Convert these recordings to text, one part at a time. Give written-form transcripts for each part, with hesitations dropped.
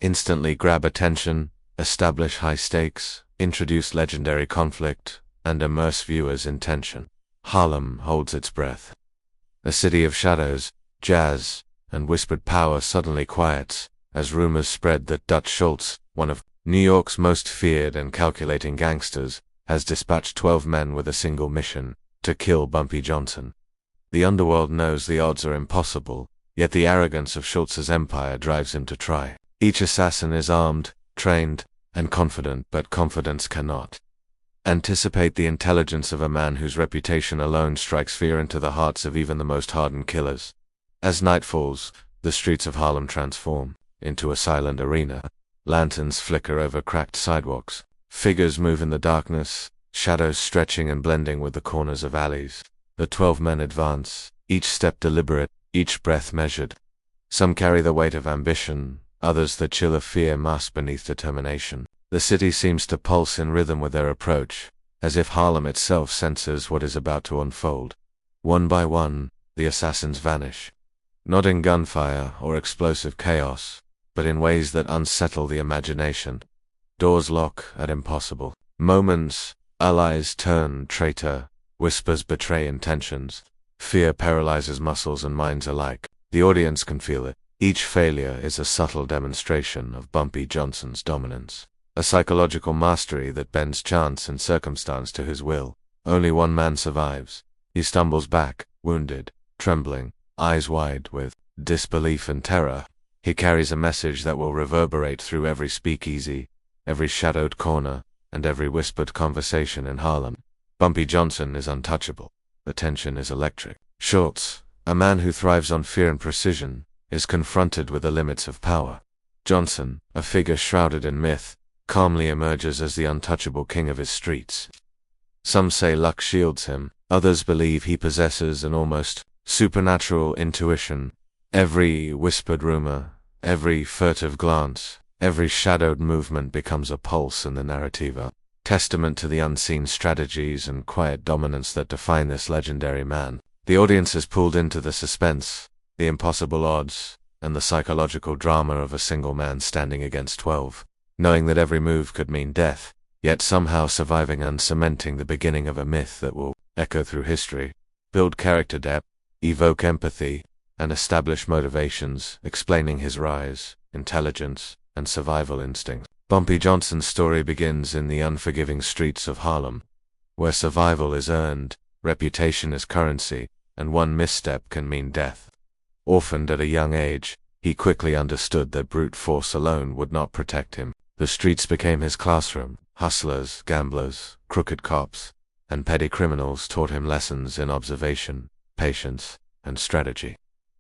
instantly grab attention, establish high stakes, introduce legendary conflict, and immerse viewers in tension. Harlem holds its breath. A city of shadows, jazz, and whispered power suddenly quiets, as rumors spread that Dutch Schultz, one of New York's most feared and calculating gangsters, has dispatched 12 men with a single mission: to kill Bumpy Johnson. The underworld knows the odds are impossible, yet the arrogance of Schultz's empire drives him to try. Each assassin is armed, trained, and confident, but confidence cannot anticipate the intelligence of a man whose reputation alone strikes fear into the hearts of even the most hardened killers. As night falls, the streets of Harlem transform into a silent arena. Lanterns flicker over cracked sidewalks. Figures move in the darkness, shadows stretching and blending with the corners of alleys. The 12 men advance, each step deliberate, each breath measured. Some carry the weight of ambition, others the chill of fear masked beneath determination. The city seems to pulse in rhythm with their approach, as if Harlem itself senses what is about to unfold. One by one, the assassins vanish. Not in gunfire or explosive chaos, but in ways that unsettle the imagination. Doors lock at impossible moments, allies turn traitor, whispers betray intentions. Fear paralyzes muscles and minds alike. The audience can feel it. Each failure is a subtle demonstration of Bumpy Johnson's dominance. A psychological mastery that bends chance and circumstance to his will. Only one man survives. He stumbles back, wounded, trembling, eyes wide with disbelief and terror. He carries a message that will reverberate through every speakeasy, every shadowed corner, and every whispered conversation in Harlem. Bumpy Johnson is untouchable. The tension is electric. Schultz, a man who thrives on fear and precision, is confronted with the limits of power. Johnson, a figure shrouded in myth, calmly emerges as the untouchable king of his streets. Some say luck shields him, others believe he possesses an almost supernatural intuition. Every whispered rumor, every furtive glance, every shadowed movement becomes a pulse in the narrative, testament to the unseen strategies and quiet dominance that define this legendary man. The audience is pulled into the suspense, the impossible odds, and the psychological drama of a single man standing against 12, knowing that every move could mean death, yet somehow surviving and cementing the beginning of a myth that will echo through history, build character depth, evoke empathy, and establish motivations, explaining his rise, intelligence, and survival instincts. Bumpy Johnson's story begins in the unforgiving streets of Harlem, where survival is earned, reputation is currency, and one misstep can mean death. Orphaned at a young age, he quickly understood that brute force alone would not protect him. The streets became his classroom. Hustlers, gamblers, crooked cops, and petty criminals taught him lessons in observation, patience, and strategy.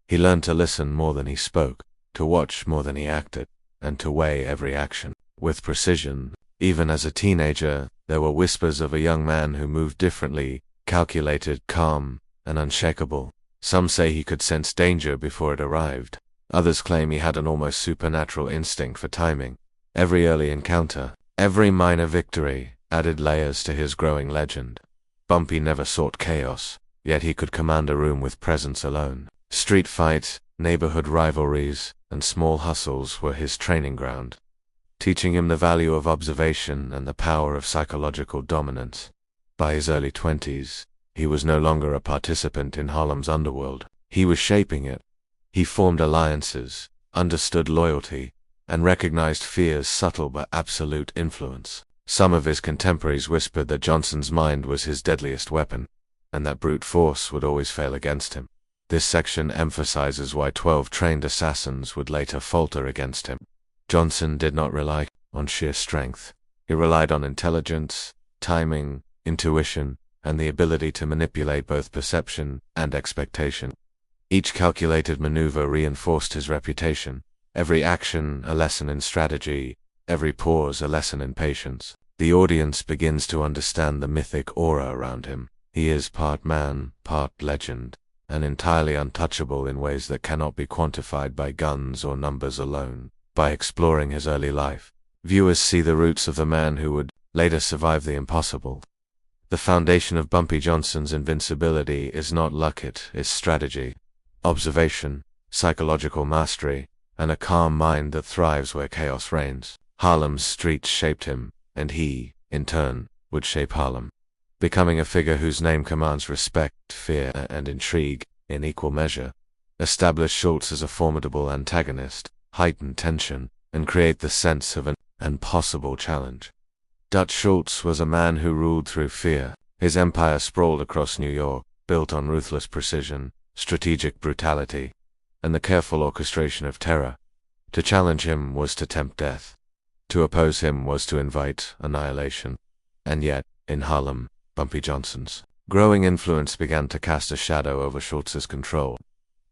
He learned to listen more than he spoke, to watch more than he acted, and to weigh every action with precision. Even as a teenager, there were whispers of a young man who moved differently, calculated, calm, and unshakable. Some say he could sense danger before it arrived. Others claim he had an almost supernatural instinct for timing. Every early encounter, every minor victory, added layers to his growing legend. Bumpy never sought chaos, yet he could command a room with presence alone. Street fights, neighborhood rivalries, and small hustles were his training ground, teaching him the value of observation and the power of psychological dominance. By his early 20s, he was no longer a participant in Harlem's underworld. He was shaping it. He formed alliances, understood loyalty, and recognized fear's subtle but absolute influence. Some of his contemporaries whispered that Johnson's mind was his deadliest weapon, and that brute force would always fail against him. This section emphasizes why 12 trained assassins would later falter against him. Johnson did not rely on sheer strength. He relied on intelligence, timing, intuition, and the ability to manipulate both perception and expectation. Each calculated maneuver reinforced his reputation. Every action a lesson in strategy, every pause a lesson in patience. The audience begins to understand the mythic aura around him. He is part man, part legend, and entirely untouchable in ways that cannot be quantified by guns or numbers alone. By exploring his early life, viewers see the roots of the man who would later survive the impossible. The foundation of Bumpy Johnson's invincibility is not luck, it is strategy, observation, psychological mastery, and a calm mind that thrives where chaos reigns. Harlem's streets shaped him, and he, in turn, would shape Harlem, becoming a figure whose name commands respect, fear, and intrigue in equal measure. Establish Schultz as a formidable antagonist, heighten tension, and create the sense of an impossible challenge. Dutch Schultz was a man who ruled through fear. His empire sprawled across New York, built on ruthless precision, strategic brutality, and the careful orchestration of terror. To challenge him was to tempt death. To oppose him was to invite annihilation. And yet, in Harlem, Bumpy Johnson's growing influence began to cast a shadow over Schultz's control.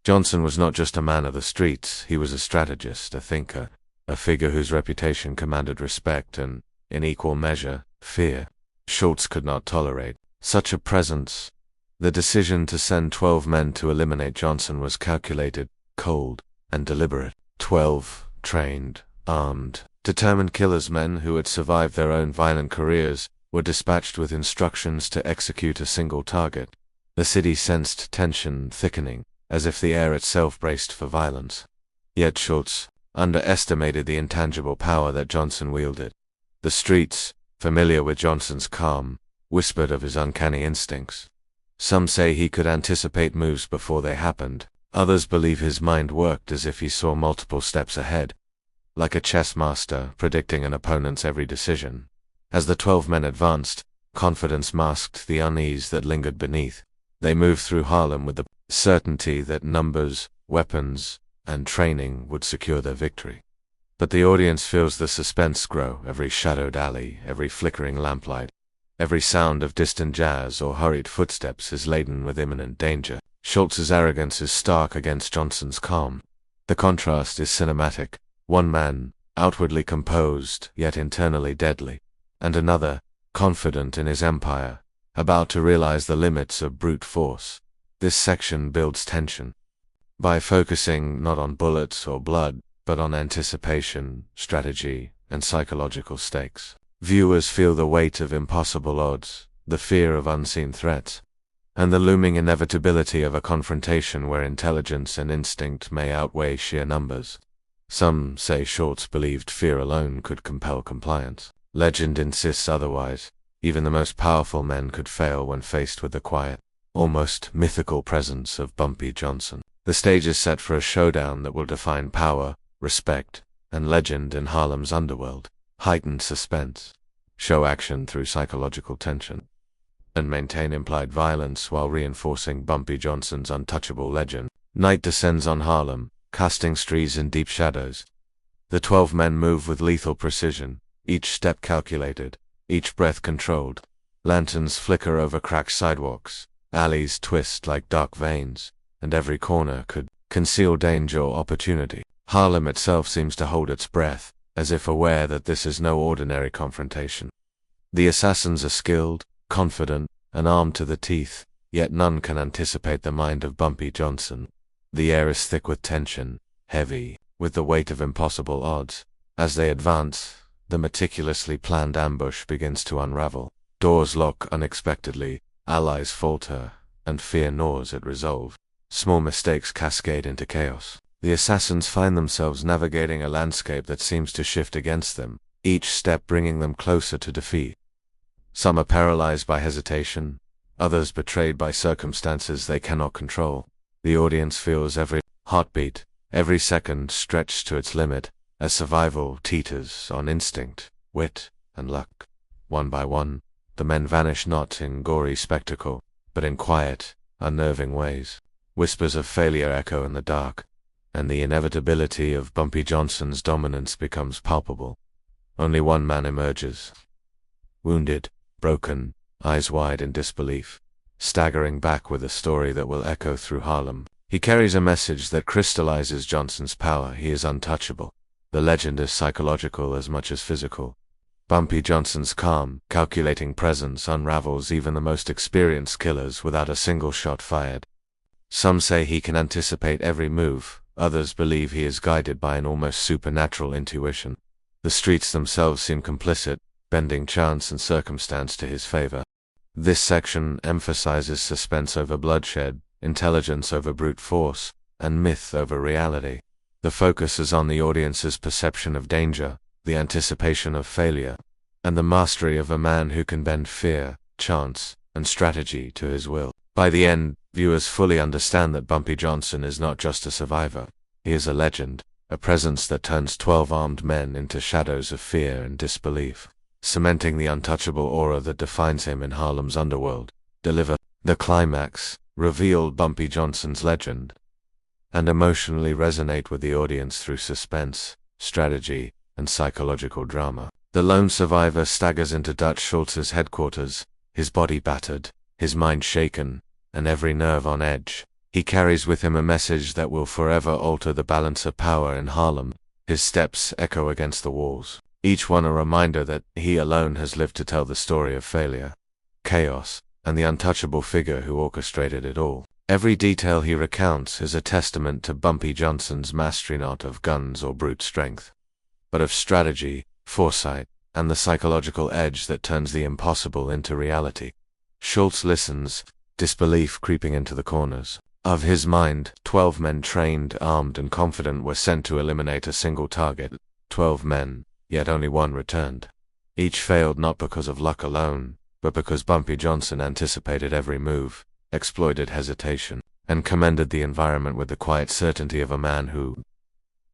Johnson was not just a man of the streets, he was a strategist, a thinker, a figure whose reputation commanded respect and, in equal measure, fear. Schultz could not tolerate such a presence. The decision to send 12 men to eliminate Johnson was calculated, cold, and deliberate. 12 trained, armed, determined killers, men who had survived their own violent careers, were dispatched with instructions to execute a single target. The city sensed tension thickening, as if the air itself braced for violence. Yet Schultz underestimated the intangible power that Johnson wielded. The streets, familiar with Johnson's calm, whispered of his uncanny instincts. Some say he could anticipate moves before they happened. Others believe his mind worked as if he saw multiple steps ahead, like a chess master predicting an opponent's every decision. As the 12 men advanced, confidence masked the unease that lingered beneath. They moved through Harlem with the certainty that numbers, weapons, and training would secure their victory. But the audience feels the suspense grow. Every shadowed alley, every flickering lamplight, every sound of distant jazz or hurried footsteps is laden with imminent danger. Schultz's arrogance is stark against Johnson's calm. The contrast is cinematic. One man, outwardly composed, yet internally deadly, and another, confident in his empire, about to realize the limits of brute force. This section builds tension. By focusing not on bullets or blood, but on anticipation, strategy, and psychological stakes, viewers feel the weight of impossible odds, the fear of unseen threats, and the looming inevitability of a confrontation where intelligence and instinct may outweigh sheer numbers. Some say Schultz believed fear alone could compel compliance. Legend insists otherwise. Even the most powerful men could fail when faced with the quiet, almost mythical presence of Bumpy Johnson. The stage is set for a showdown that will define power, respect, and legend in Harlem's underworld. Heightened suspense, show action through psychological tension, and maintain implied violence while reinforcing Bumpy Johnson's untouchable legend. Night descends on Harlem, casting streets in deep shadows. The 12 men move with lethal precision, each step calculated, each breath controlled. Lanterns flicker over cracked sidewalks, alleys twist like dark veins, and every corner could conceal danger or opportunity. Harlem itself seems to hold its breath, as if aware that this is no ordinary confrontation. The assassins are skilled, confident, and armed to the teeth, yet none can anticipate the mind of Bumpy Johnson. The air is thick with tension, heavy with the weight of impossible odds. As they advance, the meticulously planned ambush begins to unravel. Doors lock unexpectedly, allies falter, and fear gnaws at resolve. Small mistakes cascade into chaos. The assassins find themselves navigating a landscape that seems to shift against them, each step bringing them closer to defeat. Some are paralyzed by hesitation, others betrayed by circumstances they cannot control. The audience feels every heartbeat, every second stretched to its limit, as survival teeters on instinct, wit, and luck. One by one, the men vanish not in gory spectacle, but in quiet, unnerving ways. Whispers of failure echo in the dark, and the inevitability of Bumpy Johnson's dominance becomes palpable. Only one man emerges. Wounded, broken, eyes wide in disbelief, staggering back with a story that will echo through Harlem. He carries a message that crystallizes Johnson's power. He is untouchable. The legend is psychological as much as physical. Bumpy Johnson's calm, calculating presence unravels even the most experienced killers without a single shot fired. Some say he can anticipate every move, others believe he is guided by an almost supernatural intuition. The streets themselves seem complicit, bending chance and circumstance to his favor. This section emphasizes suspense over bloodshed, intelligence over brute force, and myth over reality. The focus is on the audience's perception of danger, the anticipation of failure, and the mastery of a man who can bend fear, chance, and strategy to his will. By the end, viewers fully understand that Bumpy Johnson is not just a survivor. He is a legend, a presence that turns 12 armed men into shadows of fear and disbelief, cementing the untouchable aura that defines him in Harlem's underworld. The climax, reveal Bumpy Johnson's legend, and emotionally resonate with the audience through suspense, strategy, and psychological drama. The lone survivor staggers into Dutch Schultz's headquarters, his body battered, his mind shaken, and every nerve on edge. He carries with him a message that will forever alter the balance of power in Harlem. His steps echo against the walls, each one a reminder that he alone has lived to tell the story of failure, chaos, and the untouchable figure who orchestrated it all. Every detail he recounts is a testament to Bumpy Johnson's mastery not of guns or brute strength, but of strategy, foresight, and the psychological edge that turns the impossible into reality. Schultz listens, disbelief creeping into the corners of his mind. 12 men trained, armed, and confident were sent to eliminate a single target. 12 men, yet only one returned. Each failed not because of luck alone, but because Bumpy Johnson anticipated every move, exploited hesitation, and commended the environment with the quiet certainty of a man who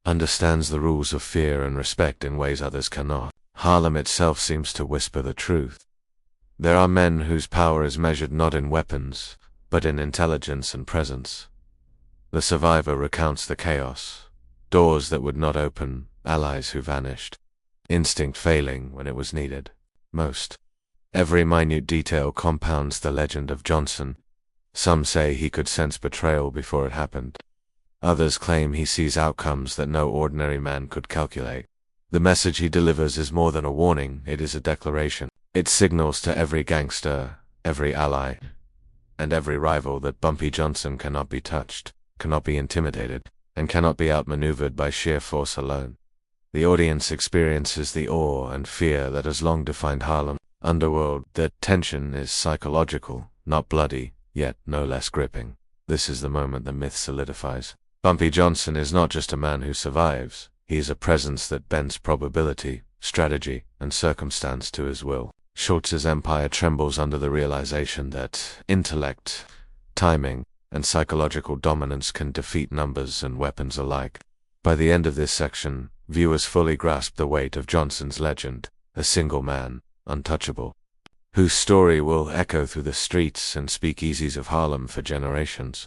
understands the rules of fear and respect in ways others cannot. Harlem itself seems to whisper the truth. There are men whose power is measured not in weapons, but in intelligence and presence. The survivor recounts the chaos, doors that would not open, allies who vanished, instinct failing when it was needed most. Every minute detail compounds the legend of Johnson. Some say he could sense betrayal before it happened. Others claim he sees outcomes that no ordinary man could calculate. The message he delivers is more than a warning, it is a declaration. It signals to every gangster, every ally, and every rival that Bumpy Johnson cannot be touched, cannot be intimidated, and cannot be outmaneuvered by sheer force alone. The audience experiences the awe and fear that has long defined Harlem underworld. The tension is psychological, not bloody, yet no less gripping. This is the moment the myth solidifies. Bumpy Johnson is not just a man who survives, he is a presence that bends probability, strategy, and circumstance to his will. Schultz's empire trembles under the realization that intellect, timing, and psychological dominance can defeat numbers and weapons alike. By the end of this section, viewers fully grasp the weight of Johnson's legend, a single man, untouchable, whose story will echo through the streets and speakeasies of Harlem for generations.